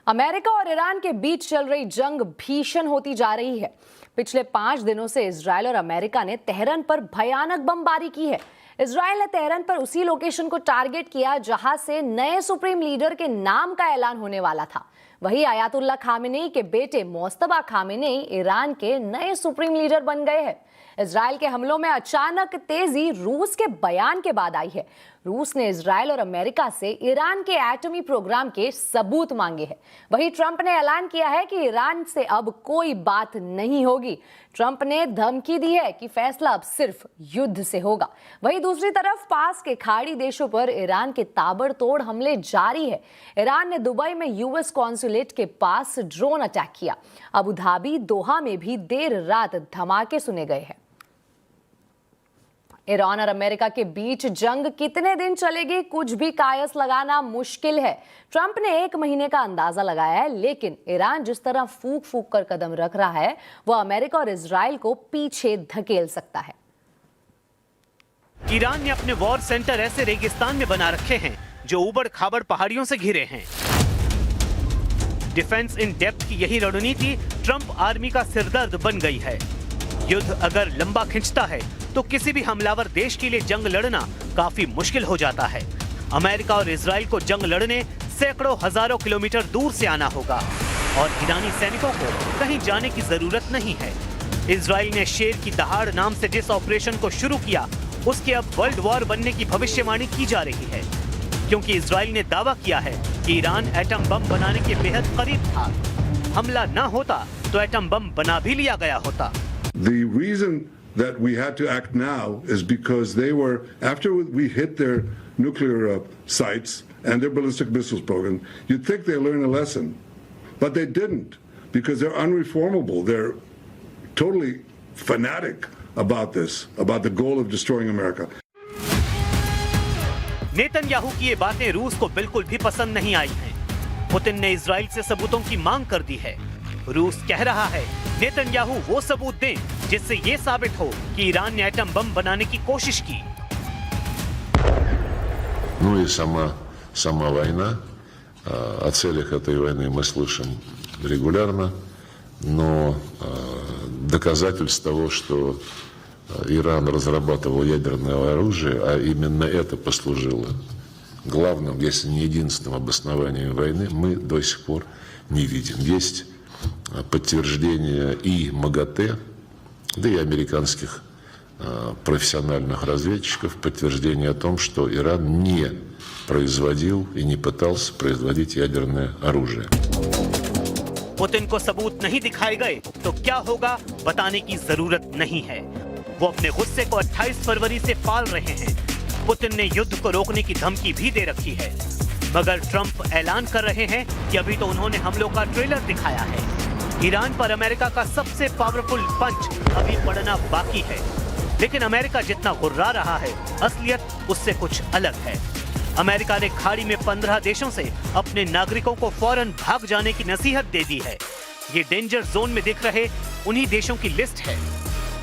America और Iran के बीच चल रही जंग भीषण होती जा रही है। पिछले 5 दिनों से इजरायल और अमेरिका ने तेहरान पर भयानक बमबारी की है। इजरायल ने तेहरान पर उसी लोकेशन को टारगेट किया जहां से नए सुप्रीम लीडर के नाम का ऐलान होने वाला था। वहीं आयतुल्ला खामेनेई के बेटे मोस्तफा खामेनेई ईरान के नए सुप्रीम लीडर बन गए हैं। इजरायल के हमलों में अचानक तेजी रूस के बयान के बाद आई है। रूस ने इजरायल और अमेरिका से ईरान के एटमी प्रोग्राम के सबूत मांगे हैं। वहीं ट्रंप ने ऐलान किया है कि ईरान से अब कोई बात नहीं होगी। ट्रंप ने धमकी दी है कि फैसला अब सिर्फ युद्ध से होगा। वहीं दूसरी तरफ पास के खाड़ी देशों पर ईरान के ताबड़तोड़ हमले जारी है। ईरान ने दुबई में यूएस कॉन्सुलेट के पास ड्रोन अटैक किया। अबू धाबी, दोहा में भी देर रात धमाके सुने गए हैं। ईरान और अमेरिका के बीच जंग कितने दिन चलेगी, कुछ भी कायस लगाना मुश्किल है। ट्रंप ने 1 महीने का अंदाजा लगाया है, लेकिन ईरान जिस तरह फूक फूक कर कदम रख रहा है, वह अमेरिका और इजराइल को पीछे धकेल सकता है। ईरान ने अपने वॉर सेंटर ऐसे रेगिस्तान में बना रखे हैं जो उबड़ खाबड़ पहाड़ियों से घिरे हैं। डिफेंस इन डेप्थ की यही रणनीति ट्रंप आर्मी का सिरदर्द बन गई है। युद्ध अगर लंबा खिंचता है तो किसी भी हमलावर देश के लिए जंग लड़ना काफी मुश्किल हो जाता है। अमेरिका और इजराइल को जंग लड़ने सैकड़ों हजारों किलोमीटर दूर से आना होगा और ईरानी सैनिकों को कहीं जाने की जरूरत नहीं है। इजराइल ने शेर की दहाड़ नाम से जिस ऑपरेशन को शुरू किया, उसके अब वर्ल्ड वॉर बनने की भविष्यवाणी की जा रही है, क्योंकि इजराइल ने दावा किया है कि ईरान एटम बम बनाने के बेहद करीब था। हमला न होता तो एटम बम बना भी लिया गया होता। The reason that we had to act now is because they were, after we hit their nuclear sites and their ballistic missiles program, you'd think they learned a lesson, but they didn't, because they're unreformable. They're totally fanatic about this, about the goal of destroying America. Netanyahu की ये बातें रूस को बिल्कुल भी पसंद नहीं आई हैं। पुतिन ने इजराइल से सबूतों की मांग कर दी है। रूस कह रहा है नेतन्याहू वो सबूत दें जिससे ये साबित हो कि ईरान ने एटम बम बनाने की कोशिश की। Ну и сама война. О целях этой войны мы слышим регулярно, но доказательств того, что Иран разрабатывал ядерное оружие, а именно это послужило главным, если не единственным обоснованием войны, мы до сих пор не видим. Есть подтверждение и МАГАТЭ, да и американских профессиональных разведчиков, подтверждение о том, что Иран не производил и не пытался производить ядерное оружие. पुतिन को सबूत नहीं दिखाए गए तो क्या होगा बताने की जरूरत नहीं है। वो अपने गुस्से को 28 फरवरी से पाल रहे हैं। पुतिन ने युद्ध को रोकने की धमकी भी दे रखी है, मगर ट्रंप ऐलान कर रहे हैं कि अभी तो उन्होंने हमलों का ट्रेलर दिखाया है। ईरान पर अमेरिका का सबसे पावरफुल पंच अभी पड़ना बाकी है, लेकिन अमेरिका जितना गुर्रा रहा है, असलियत उससे कुछ अलग है। अमेरिका ने खाड़ी में 15 देशों से अपने नागरिकों को फौरन भाग जाने की नसीहत दे दी है। ये डेंजर जोन में दिख रहे उन्हीं देशों की लिस्ट है।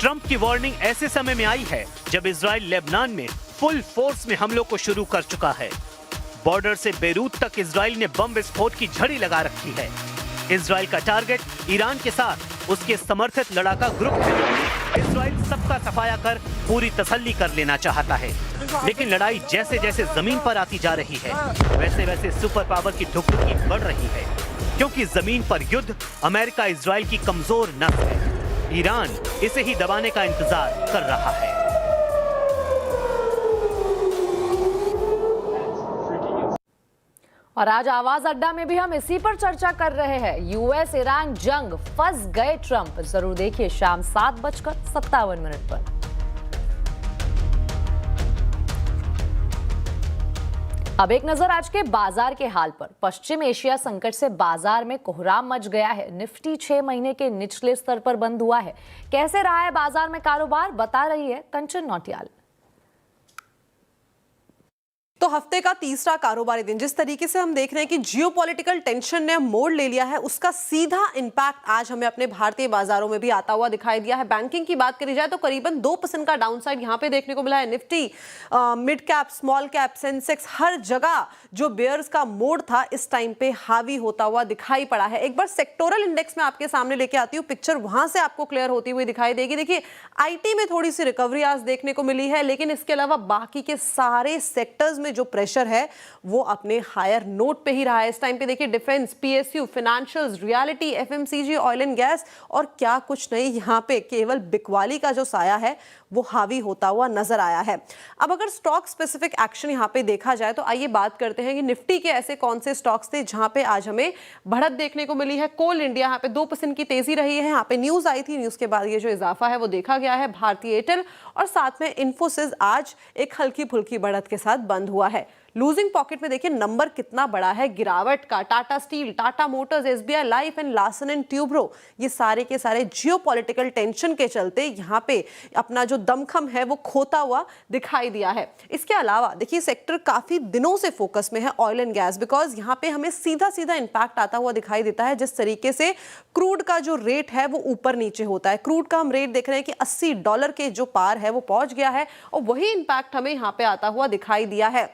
ट्रंप की वार्निंग ऐसे समय में आई है जब इजराइल लेबनान में फुल फोर्स में हमलों को शुरू कर चुका है। बॉर्डर से बेरूत तक इजराइल ने बम विस्फोट की झड़ी लगा रखी है। इजराइल का टारगेट ईरान के साथ उसके समर्थित लड़ाका ग्रुप है। इजराइल सबका सफाया कर पूरी तसल्ली कर लेना चाहता है, लेकिन लड़ाई जैसे जैसे जमीन पर आती जा रही है, वैसे वैसे सुपर पावर की धुकधुकी बढ़ रही है, क्योंकि जमीन पर युद्ध अमेरिका इजराइल की कमजोर नस है। ईरान इसे ही दबाने का इंतजार कर रहा है। और आज आवाज अड्डा में भी हम इसी पर चर्चा कर रहे हैं। यूएस ईरान जंग, फंस गए ट्रंप। जरूर देखिए शाम 7:57 पर। अब एक नजर आज के बाजार के हाल पर। पश्चिम एशिया संकट से बाजार में कोहराम मच गया है। निफ्टी 6 महीने के निचले स्तर पर बंद हुआ है। कैसे रहा है बाजार में कारोबार, बता रही है कंचन नौटियाल। तो हफ्ते का तीसरा कारोबारी दिन, जिस तरीके से हम देख रहे हैं कि जियोपॉलिटिकल टेंशन ने मोड़ ले लिया है, उसका सीधा इंपैक्ट आज हमें अपने भारतीय बाजारों में भी आता हुआ दिखाई दिया है। बैंकिंग की बात करी जाए तो करीबन 2% का डाउनसाइड यहां पे देखने को मिला है। Nifty, mid cap, small cap, Sensex, हर जगह जो बेयर्स का मोड़ था इस टाइम पे हावी होता हुआ दिखाई पड़ा है। एक बार सेक्टोरल इंडेक्स में आपके सामने लेके आती हूँ, पिक्चर वहां से आपको क्लियर होती हुई दिखाई देगी। देखिए, आईटी में थोड़ी सी रिकवरी आज देखने को मिली है, लेकिन इसके अलावा बाकी के सारे सेक्टर्स जो प्रेशर है वो अपने हायर नोट पे ही रहा है इस टाइम पे। देखिए, defence, PSU, financials, reality, FMCG, oil and gas और क्या कुछ नहीं, यहां पे केवल बिकवाली का जो साया है वो हावी होता हुआ नजर आया है। अब अगर स्टॉक स्पेसिफिक एक्शन यहां पे देखा जाए तो आइए बात करते हैं कि निफ्टी के ऐसे कौन से स्टॉक्स थे जहां पे आज हमें बढ़त देखने को मिली है। कोल इंडिया, यहां पे 2% की तेजी रही है। यहां पे न्यूज आई थी, न्यूज के बाद ये जो इजाफा है वो देखा गया है। भारतीय एयरटेल और साथ में इन्फोसिस आज एक हल्की फुल्की बढ़त के साथ बंद हुआ है। लूजिंग पॉकेट में देखिए नंबर कितना बड़ा है गिरावट का। Tata steel, Tata Motors, SBI life and Larsen and Toubro, ये सारे के सारे जियोपॉलिटिकल टेंशन के चलते यहां पे अपना जो दमखम है वो खोता हुआ दिखाई दिया है। इसके अलावा देखिए, सेक्टर काफी दिनों से फोकस में है, ऑयल एंड गैस, बिकॉज यहां पे हमें सीधा सीधा इंपैक्ट आता हुआ दिखाई देता है जिस तरीके से क्रूड का जो रेट है वो ऊपर नीचे होता है। क्रूड का हम रेट देख रहे हैं कि $80 के जो पार है वो पहुंच गया है और वही इंपैक्ट हमें यहां पे आता हुआ दिखाई दिया है।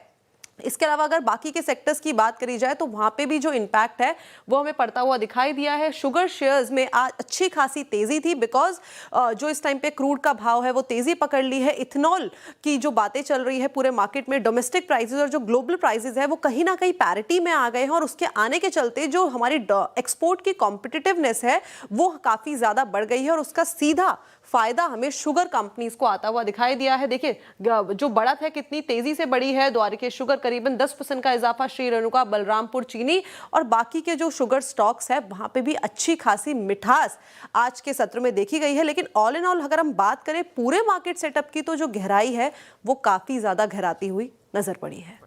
इसके अलावा अगर बाकी के सेक्टर्स की बात करी जाए तो वहां पे भी जो इंपैक्ट है वो हमें पड़ता हुआ दिखाई दिया है। शुगर शेयर्स में आज अच्छी खासी तेजी थी, बिकॉज जो इस टाइम पे क्रूड का भाव है वो तेजी पकड़ ली है। इथेनॉल की जो बातें चल रही है पूरे मार्केट में, डोमेस्टिक प्राइसेस और जो ग्लोबल प्राइसेस है वो कहीं ना कहीं पैरिटी में आ गए हैं और उसके आने के चलते जो हमारी एक्सपोर्ट की कॉम्पिटिटिवनेस है वो काफी ज्यादा बढ़ गई है और उसका सीधा फायदा हमें शुगर कंपनीज को आता हुआ दिखाई दिया है। देखिए, जो बढ़त है कितनी तेजी से बढ़ी है। द्वारिकेश शुगर करीबन 10% का इजाफा, श्री रेणुका, बलरामपुर चीनी और बाकी के जो शुगर स्टॉक्स है वहां पे भी अच्छी खासी मिठास आज के सत्र में देखी गई है। लेकिन ऑल इन ऑल अगर हम बात करें पूरे मार्केट सेटअप की तो जो गहराई है वो काफी ज्यादा गहराती हुई नजर पड़ी है।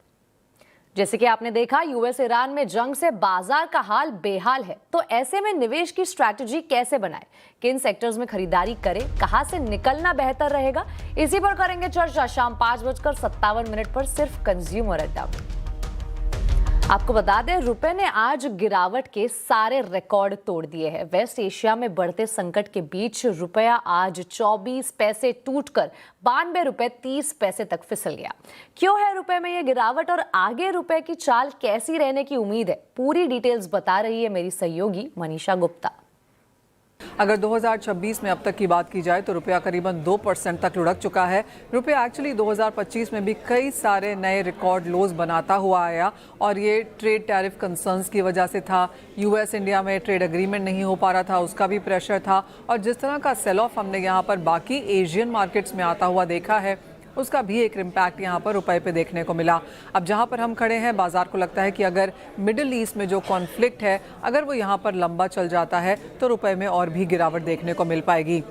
जैसे कि आपने देखा, यूएस ईरान में जंग से बाजार का हाल बेहाल है, तो ऐसे में निवेश की स्ट्रैटेजी कैसे बनाए, किन सेक्टर्स में खरीदारी करें, कहां से निकलना बेहतर रहेगा, इसी पर करेंगे चर्चा शाम 5:57 पर सिर्फ कंज्यूमर अड्डा। आपको बता दें, रुपए ने आज गिरावट के सारे रिकॉर्ड तोड़ दिए हैं। वेस्ट एशिया में बढ़ते संकट के बीच रुपया आज 24 पैसे टूटकर 92 रुपए 30 पैसे तक फिसल गया। क्यों है रुपए में ये गिरावट और आगे रुपए की चाल कैसी रहने की उम्मीद है, पूरी डिटेल्स बता रही है मेरी सहयोगी मनीषा गुप्ता। अगर 2026 में अब तक की बात की जाए तो रुपया करीबन 2% तक लुढ़क चुका है। रुपया एक्चुअली 2025 में भी कई सारे नए रिकॉर्ड लोज बनाता हुआ आया और ये ट्रेड टैरिफ कंसर्न्स की वजह से था। यूएस इंडिया में ट्रेड एग्रीमेंट नहीं हो पा रहा था, उसका भी प्रेशर था और जिस तरह का सेल ऑफ हमने यहाँ पर बाकी एशियन मार्केट्स में आता हुआ देखा है उसका भी एक इम्पैक्ट यहाँ पर रुपए पे देखने को मिला। अब जहाँ पर हम खड़े हैं, बाजार को लगता है कि अगर मिडिल ईस्ट में जो कॉन्फ्लिक्ट है अगर वो यहाँ पर लंबा चल जाता है तो रुपए में और भी गिरावट देखने को मिल पाएगी।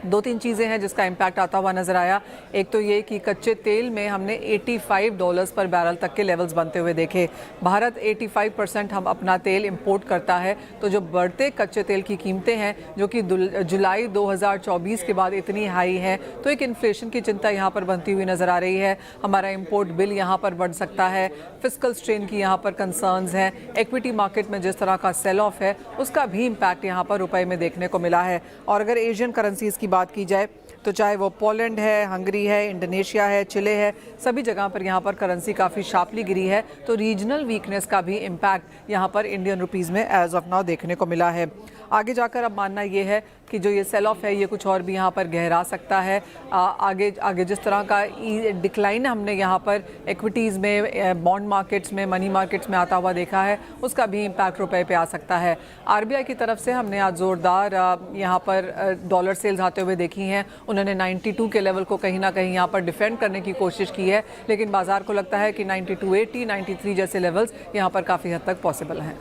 दो तीन चीज़ें हैं जिसका इम्पैक्ट आता हुआ नजर आया। एक तो ये कि कच्चे तेल में हमने $85 पर बैरल तक के लेवल्स बनते हुए देखे। भारत 85% हम अपना तेल इंपोर्ट करता है, तो जो बढ़ते कच्चे तेल की कीमतें हैं जो कि जुलाई 2024 के बाद इतनी हाई है, तो एक इन्फ्लेशन की चिंता यहाँ पर बनती हुई नजर आ रही है। हमारा इंपोर्ट बिल यहाँ पर बढ़ सकता है, फिस्कल स्ट्रेन की यहाँ पर कंसर्न्स हैं, इक्विटी मार्केट में जिस तरह का सेल ऑफ है उसका भी इम्पैक्ट यहाँ पर रुपए में देखने को मिला है। और अगर एशियन करेंसीज की बात की जाए तो चाहे वो पोलैंड है, हंगरी है, इंडोनेशिया है, चिले है, सभी जगह पर यहाँ पर करेंसी काफ़ी शार्पली गिरी है, तो रीजनल वीकनेस का भी इम्पैक्ट यहाँ पर इंडियन रुपीज़ में एज ऑफ नाउ देखने को मिला है। आगे जाकर अब मानना ये है कि जो ये सेल ऑफ है ये कुछ और भी यहाँ पर गहरा सकता है। आगे जिस तरह का डिक्लाइन हमने यहाँ पर एक्विटीज़ में, बॉन्ड मार्केट्स में, मनी मार्केट्स में आता हुआ देखा है, उसका भी इम्पैक्ट रुपए पे आ सकता है। आरबीआई की तरफ से हमने आज ज़ोरदार यहाँ पर डॉलर सेल्स आते हुए देखी हैं। उन्होंने 92 के लेवल को कहीं ना कहीं यहाँ पर डिफेंड करने की कोशिश की है, लेकिन बाजार को लगता है कि 92.80, 93 जैसे लेवल्स यहाँ पर काफ़ी हद तक पॉसिबल हैं।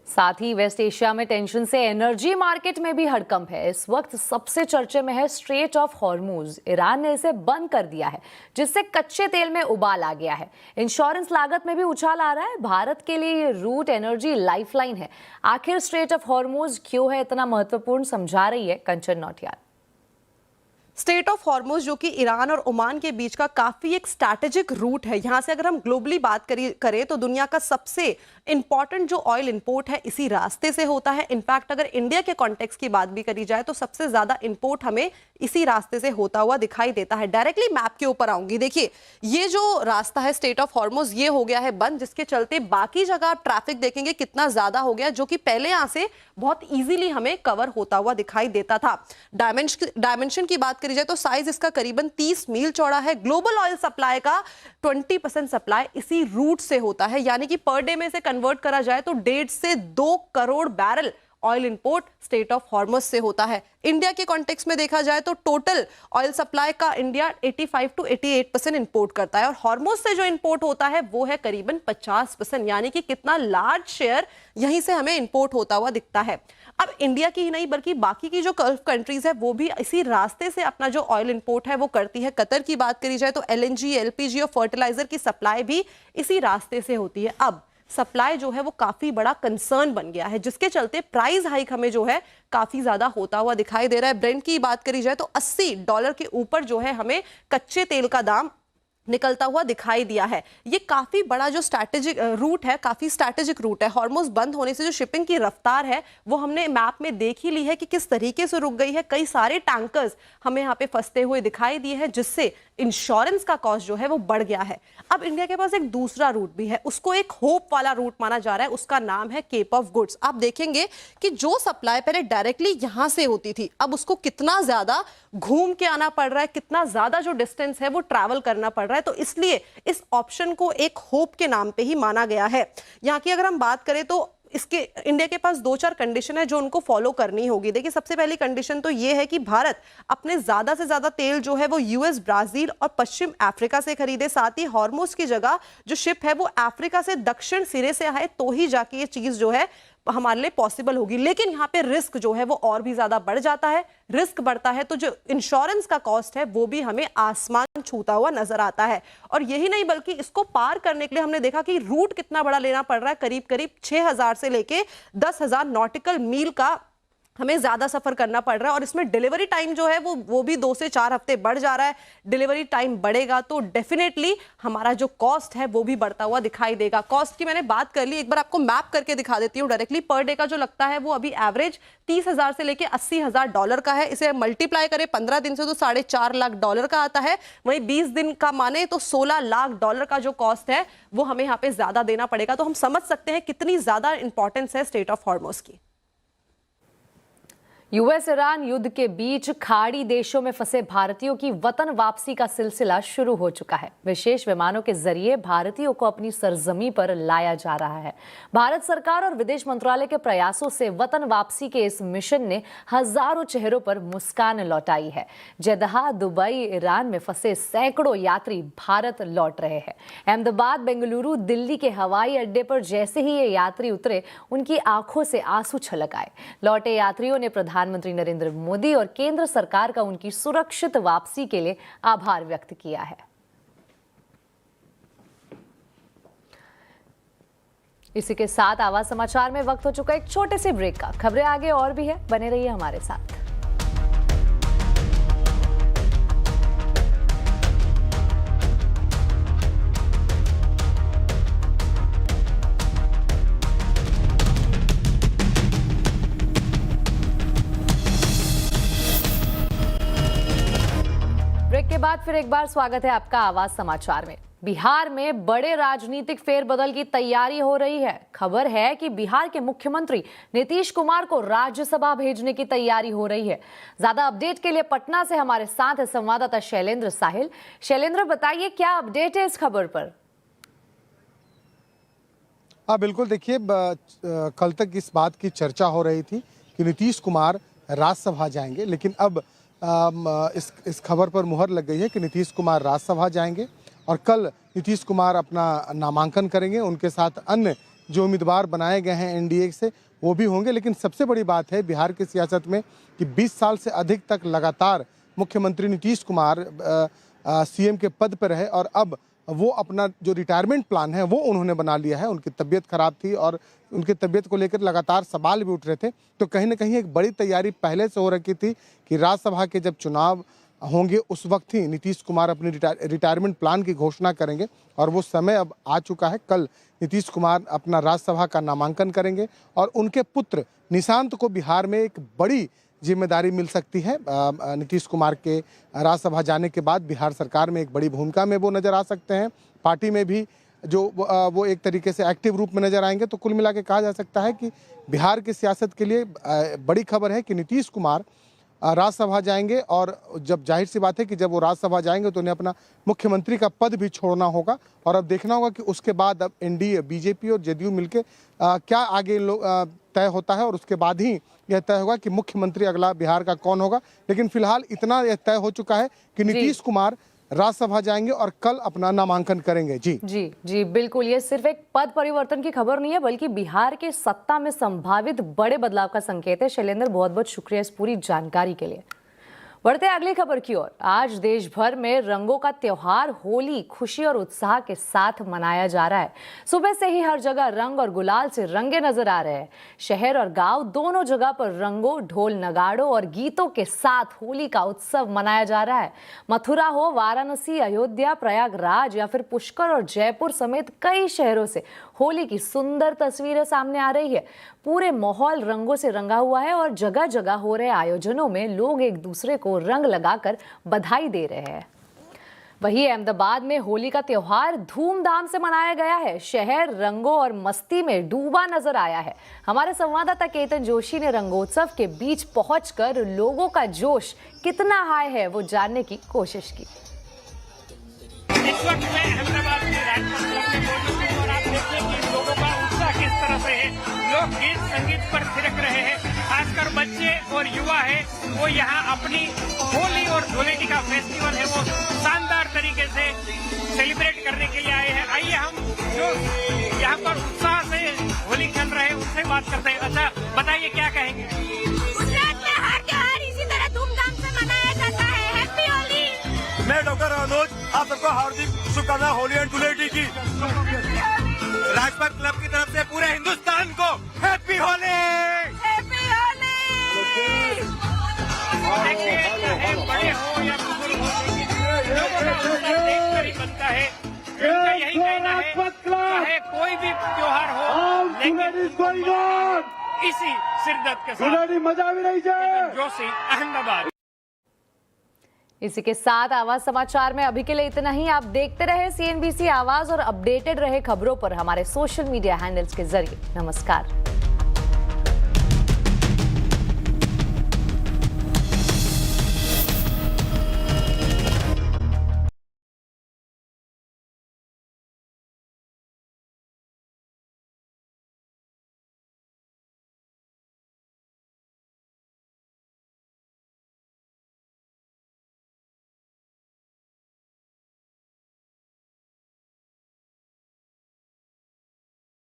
साथ ही वेस्ट एशिया में टेंशन से एनर्जी मार्केट में भी हड़कंप है। इस वक्त सबसे चर्चे में है स्ट्रेट ऑफ हॉर्मूज। ईरान ने इसे बंद कर दिया है, जिससे कच्चे तेल में उबाल आ गया है। इंश्योरेंस लागत में भी उछाल आ रहा है। भारत के लिए ये रूट एनर्जी लाइफलाइन है। आखिर स्ट्रेट ऑफ हॉर्मूज क्यों है इतना महत्वपूर्ण, समझा रही है कंचन नौटियाल। स्टेट ऑफ हॉर्मुज जो कि ईरान और ओमान के बीच का काफी एक स्ट्रैटेजिक रूट है, यहां से अगर हम ग्लोबली बात करें तो दुनिया का सबसे इंपॉर्टेंट जो ऑयल इंपोर्ट है इसी रास्ते से होता है। इनफैक्ट अगर इंडिया के कॉन्टेक्स्ट की बात भी करी जाए तो सबसे ज्यादा इंपोर्ट हमें इसी रास्ते से होता हुआ दिखाई देता है। डायरेक्टली मैप के ऊपर आऊंगी, देखिए ये जो रास्ता है स्टेट ऑफ हॉर्मुज ये हो गया है बंद, जिसके चलते बाकी जगह आप ट्रैफिक देखेंगे कितना ज्यादा हो गया, जो कि पहले यहां से बहुत इजीली हमें कवर होता हुआ दिखाई देता था। डायमेंशन की बात करी जाए तो साइज इसका करीबन 30 मील चौड़ा है। ग्लोबल ऑयल सप्लाई का 20% सप्लाई इसी रूट से होता है, यानी कि पर डे में से कन्वर्ट करा जाए तो 1.5 से 2 crore barrel oil import state of Hormuz से होता है। इंडिया के कॉन्टेक्स्ट में देखा जाए तो टोटल ऑयल सप्लाई का इंडिया 85 to 88% इंपोर्ट करता है और हॉर्मुज से जो इंपोर्ट होता है वो है करीबन 50%, यानी कि कितना लार्ज शेयर यहीं से हमें इंपोर्ट होता हुआ दिखता है। अब इंडिया की ही नहीं बल्कि बाकी की जो गल्फ कंट्रीज है वो भी इसी रास्ते से अपना जो ऑयल इंपोर्ट है वो करती है। कतर की बात करी जाए तो LNG, LPG और फर्टिलाइजर की सप्लाई भी इसी रास्ते से होती है। अब सप्लाई जो है वो काफी बड़ा कंसर्न बन गया है, जिसके चलते प्राइस हाइक हमें जो है काफी ज्यादा होता हुआ दिखाई दे रहा है। ब्रेंट की बात करी जाए तो $80 के ऊपर जो है हमें कच्चे तेल का दाम निकलता हुआ दिखाई दिया है। ये काफी बड़ा जो स्ट्रैटेजिक रूट है, काफी स्ट्रैटेजिक रूट है। हॉर्मुज बंद होने से जो शिपिंग की रफ्तार है वो हमने मैप में देख ही ली है कि किस तरीके से रुक गई है। कई सारे टैंकर्स हमें यहाँ पे फंसते हुए दिखाई दिए हैं, जिससे इंश्योरेंस का कॉस्ट जो है वो बढ़ गया है। अब इंडिया के पास एक दूसरा रूट भी है, उसको एक होप वाला रूट माना जा रहा है, उसका नाम है केप ऑफ गुड्स। आप देखेंगे कि जो सप्लाई पहले डायरेक्टली यहां से होती थी, अब उसको कितना ज्यादा घूम के आना पड़ रहा है, कितना ज्यादा जो डिस्टेंस है वो ट्रैवल करना पड़ रहा है। तो इसलिए इस ऑप्शन को एक होप के नाम पे ही माना गया है। यहाँ की अगर हम बात करें तो इसके इंडिया के पास 2-4 कंडीशन है जो उनको फॉलो करनी होगी। देखिए सबसे पहली कंडीशन तो ये है कि भारत अपने ज्यादा से ज्यादा तेल जो है वो US, ब्राजील और पश्चिम अफ्रीका से खरीदे। साथ ही हॉर्मुज की जगह जो शिप है वो अफ्रीका से दक्षिण सिरे से आए तो ही जाके ये चीज जो है हमारे लिए पॉसिबल होगी। लेकिन यहाँ पे रिस्क जो है वो और भी ज्यादा बढ़ जाता है। रिस्क बढ़ता है तो जो इंश्योरेंस का कॉस्ट है वो भी हमें आसमान छूता हुआ नजर आता है। और यही नहीं बल्कि इसको पार करने के लिए हमने देखा कि रूट कितना बड़ा लेना पड़ रहा है, करीब करीब 6000 से लेके 10,000 नॉटिकल मील का हमें ज्यादा सफर करना पड़ रहा है। और इसमें डिलीवरी टाइम जो है वो भी 2 से 4 हफ्ते बढ़ जा रहा है। डिलीवरी टाइम बढ़ेगा तो डेफिनेटली हमारा जो कॉस्ट है वो भी बढ़ता हुआ दिखाई देगा। कॉस्ट की मैंने बात कर ली, एक बार आपको मैप करके दिखा देती हूँ डायरेक्टली। पर डे का जो लगता है वो अभी एवरेज 30,000 से लेके $80,000 का है। इसे मल्टीप्लाई करें 15 दिन से तो $4.5 लाख का आता है। वहीं 20 दिन का माने तो $16 लाख का जो कॉस्ट है वो हमें यहाँ पे ज्यादा देना पड़ेगा। तो हम समझ सकते हैं कितनी ज्यादा इंपॉर्टेंस है स्टेट ऑफ हॉर्मुज की। US ईरान युद्ध के बीच खाड़ी देशों में फंसे भारतीयों की वतन वापसी का सिलसिला शुरू हो चुका है। विशेष विमानों के जरिए भारतीयों को अपनी सरजमी पर लाया जा रहा है। भारत सरकार और विदेश मंत्रालय के प्रयासों से वतन वापसी के इस मिशन ने हजारों चेहरों पर मुस्कान लौटाई है। जद्दाह, दुबई, ईरान में फंसे सैकड़ों यात्री भारत लौट रहे हैं। अहमदाबाद, बेंगलुरु, दिल्ली के हवाई अड्डे पर जैसे ही ये यात्री उतरे, उनकी आंखों से आंसू छलक आए। लौटे यात्रियों ने प्रधानमंत्री नरेंद्र मोदी और केंद्र सरकार का उनकी सुरक्षित वापसी के लिए आभार व्यक्त किया है। इसी के साथ आवाज समाचार में वक्त हो चुका है एक छोटे से ब्रेक का। खबरें आगे और भी है, बने रहिए हमारे साथ। ब्रेक के बाद फिर एक बार स्वागत है आपका आवाज समाचार में। बिहार में बड़े राजनीतिक फेरबदल की तैयारी हो रही है। खबर है कि बिहार के मुख्यमंत्री नीतीश कुमार को राज्यसभा भेजने की तैयारी हो रही है। ज्यादा अपडेट के लिए पटना से हमारे साथ है संवाददाता शैलेंद्र साहिल। शैलेंद्र, बताइए क्या अपडेट है इस खबर पर? हाँ बिल्कुल, देखिए कल तक इस बात की चर्चा हो रही थी कि नीतीश कुमार राज्यसभा जाएंगे, लेकिन अब इस खबर पर मुहर लग गई है कि नीतीश कुमार राज्यसभा जाएंगे और कल नीतीश कुमार अपना नामांकन करेंगे। उनके साथ अन्य जो उम्मीदवार बनाए गए हैं एनडीए से वो भी होंगे। लेकिन सबसे बड़ी बात है बिहार की सियासत में कि 20 साल से अधिक तक लगातार मुख्यमंत्री नीतीश कुमार सीएम के पद पर रहे और अब वो अपना जो रिटायरमेंट प्लान है वो उन्होंने बना लिया है। उनकी तबीयत खराब थी और उनकी तबीयत को लेकर लगातार सवाल भी उठ रहे थे, तो कहीं ना कहीं एक बड़ी तैयारी पहले से हो रखी थी कि राज्यसभा के जब चुनाव होंगे उस वक्त ही नीतीश कुमार अपनी रिटायरमेंट प्लान की घोषणा करेंगे और वो समय अब आ चुका है। कल नीतीश कुमार अपना राज्यसभा का नामांकन करेंगे और उनके पुत्र निशांत को बिहार में एक बड़ी जिम्मेदारी मिल सकती है। नीतीश कुमार के राज्यसभा जाने के बाद बिहार सरकार में एक बड़ी भूमिका में वो नज़र आ सकते हैं। पार्टी में भी जो वो एक तरीके से एक्टिव रूप में नज़र आएंगे। तो कुल मिला के कहा जा सकता है कि बिहार की सियासत के लिए बड़ी खबर है कि नीतीश कुमार राज्यसभा जाएंगे और जब जाहिर सी बात है कि जब वो राज्यसभा जाएंगे तो उन्हें अपना मुख्यमंत्री का पद भी छोड़ना होगा और अब देखना होगा कि उसके बाद अब एनडीए, बीजेपी और जेडीयू मिलके क्या आगे तय होता है और उसके बाद ही यह तय होगा कि मुख्यमंत्री अगला बिहार का कौन होगा। लेकिन फिलहाल इतना यह तय हो चुका है कि नीतीश कुमार राज्यसभा जाएंगे और कल अपना नामांकन करेंगे। जी बिल्कुल, ये सिर्फ एक पद परिवर्तन की खबर नहीं है बल्कि बिहार के सत्ता में संभावित बड़े बदलाव का संकेत है। शैलेंद्र, बहुत बहुत शुक्रिया इस पूरी जानकारी के लिए। बढ़ते अगली खबर की ओर। आज देश भर में रंगों का त्योहार होली खुशी और उत्साह के साथ मनाया जा रहा है। सुबह से ही हर जगह रंग और गुलाल से रंगे नजर आ रहे हैं। शहर और गांव दोनों जगह पर रंगों, ढोल नगाड़ों और गीतों के साथ होली का उत्सव मनाया जा रहा है। मथुरा हो, वाराणसी, अयोध्या, प्रयागराज या फिर पुष्कर और जयपुर समेत कई शहरों से होली की सुंदर तस्वीरें सामने आ रही है। पूरे माहौल रंगों से रंगा हुआ है और जगह जगह हो रहे आयोजनों में लोग एक दूसरे को रंग लगाकर बधाई दे रहे हैं। वहीं अहमदाबाद में होली का त्योहार धूमधाम से मनाया गया है। शहर रंगों और मस्ती में डूबा नजर आया है। हमारे संवाददाता केतन जोशी ने रंगोत्सव के बीच पहुंचकर लोगों का जोश कितना हाई है वो जानने की कोशिश की। इस वक्त मैं अहमदाबाद में राजपथ क्लब में मौजूद हूं और आप देखिए कि लोगों का उत्साह किस तरह से है। लोग गीत संगीत पर थिरक रहे हैं, खासकर बच्चे और युवा है वो यहाँ अपनी होली और धुलेंडी का फेस्टिवल है वो शानदार तरीके से सेलिब्रेट करने के लिए आए हैं। आइए हम जो यहाँ पर उत्साह से होली खेल रहे हैं उनसे बात करते हैं। अच्छा बताइए, क्या कहेंगे? गुजरात में हर त्योहार इसी तरह धूमधाम से मनाया जाता है। हैप्पी होली। मैं डॉक्टर अनुज आप सबको हार्दिक शुभकामनाएं होली एंड धुलेंडी की। राजपथ क्लब की तरफ से पूरे हिंदुस्तान को हैप्पी होली। हैप्पी होली। देखिए, चाहे बड़े हो या बुजुर्ग हो, लोगों का उत्साह देखकर ही बनता है। उनका यही कहना है, चाहे कोई भी त्योहार हो लेकिन इसी शिद्दत के साथ मजा भी नहीं जाए। जोशी, अहमदाबाद। इसी के साथ आवाज समाचार में अभी के लिए इतना ही। आप देखते रहे CNBC आवाज और अपडेटेड रहे खबरों पर हमारे सोशल मीडिया हैंडल्स के जरिए। नमस्कार।